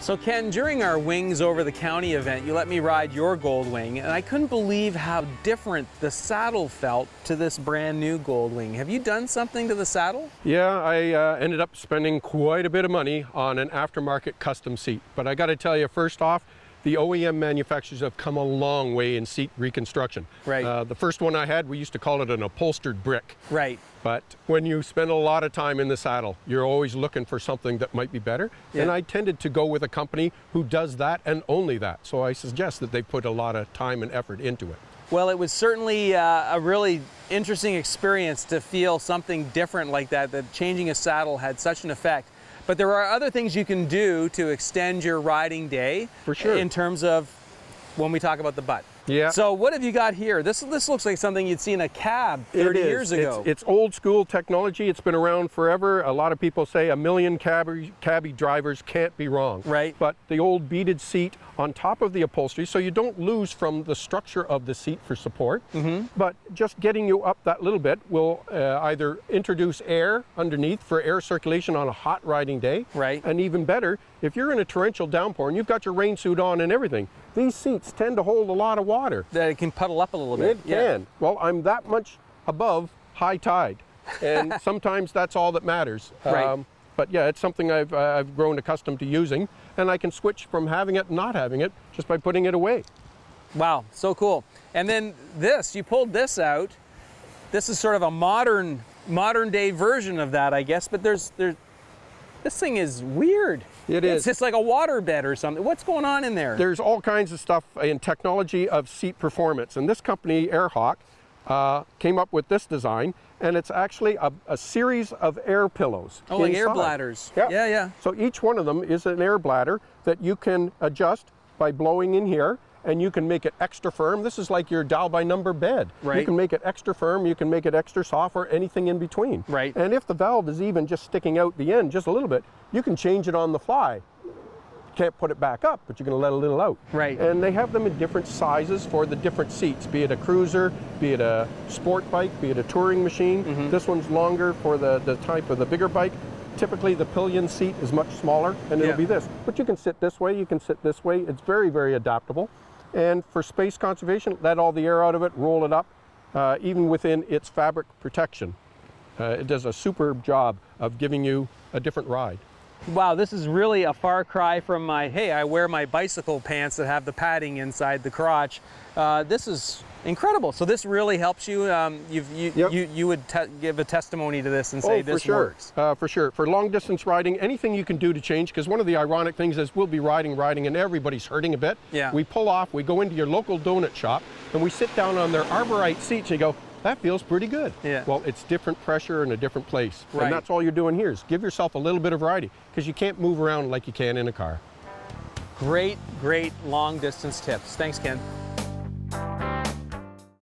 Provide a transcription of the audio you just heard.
So Ken, during our Wings Over the County event, you let me ride your Goldwing, and I couldn't believe how different the saddle felt to this brand new Goldwing. Have you done something to the saddle? Yeah, I ended up spending quite a bit of money on an aftermarket custom seat. But I got to tell you, first off, the OEM manufacturers have come a long way in seat reconstruction. Right. The first one I had, we used to call it an upholstered brick. Right. But when you spend a lot of time in the saddle, you're always looking for something that might be better. Yeah. And I tended to go with a company who does that and only that. So I suggest that they put a lot of time and effort into it. Well, it was certainly a really interesting experience to feel something different like that, that changing a saddle had such an effect. But there are other things you can do to extend your riding day. For sure. In terms of when we talk about the butt. Yeah. So what have you got here? This looks like something you'd see in a cab 30 years ago. It's old school technology. It's been around forever. A lot of people say a million cabbie drivers can't be wrong. Right. But the old beaded seat on top of the upholstery, so you don't lose from the structure of the seat for support. Mm-hmm. But just getting you up that little bit will either introduce air underneath for air circulation on a hot riding day. Right. And even better, if you're in a torrential downpour and you've got your rain suit on and everything, these seats tend to hold a lot of water. That it can puddle up a little bit. It can. Well, I'm that much above high tide, and sometimes that's all that matters. Right. But yeah, it's something I've grown accustomed to using, and I can switch from having it and not having it just by putting it away. Wow, so cool. And then this, you pulled this out. This is sort of a modern day version of that, I guess, but this thing is weird. It is. It's like a water bed or something. What's going on in there? There's all kinds of stuff in technology of seat performance. And this company, Airhawk, came up with this design. And it's actually a series of air pillows. Oh, like air bladders. Yeah. Yeah. So each one of them is an air bladder that you can adjust by blowing in here. And you can make it extra firm. This is like your dial by number bed. Right. You can make it extra firm, you can make it extra soft, or anything in between. Right. And if the valve is even just sticking out the end just a little bit, you can change it on the fly. You can't put it back up, but you can let a little out. Right. And they have them in different sizes for the different seats, be it a cruiser, be it a sport bike, be it a touring machine. Mm-hmm. This one's longer for the type of the bigger bike. Typically the pillion seat is much smaller, and it'll be this. But you can sit this way, you can sit this way. It's very, very adaptable. And for space conservation, let all the air out of it, roll it up, even within its fabric protection. It does a superb job of giving you a different ride. Wow, this is really a far cry from my, hey, I wear my bicycle pants that have the padding inside the crotch. This is incredible. So this really helps you. You would give a testimony to this and say this works. For sure. For long distance riding, anything you can do to change, because one of the ironic things is we'll be riding, and everybody's hurting a bit. Yeah. We pull off, we go into your local donut shop, and we sit down on their Arborite seats, and you go, that feels pretty good. Yeah. Well, it's different pressure in a different place. Right. And that's all you're doing here is give yourself a little bit of variety, because you can't move around like you can in a car. Great long distance tips. Thanks, Ken.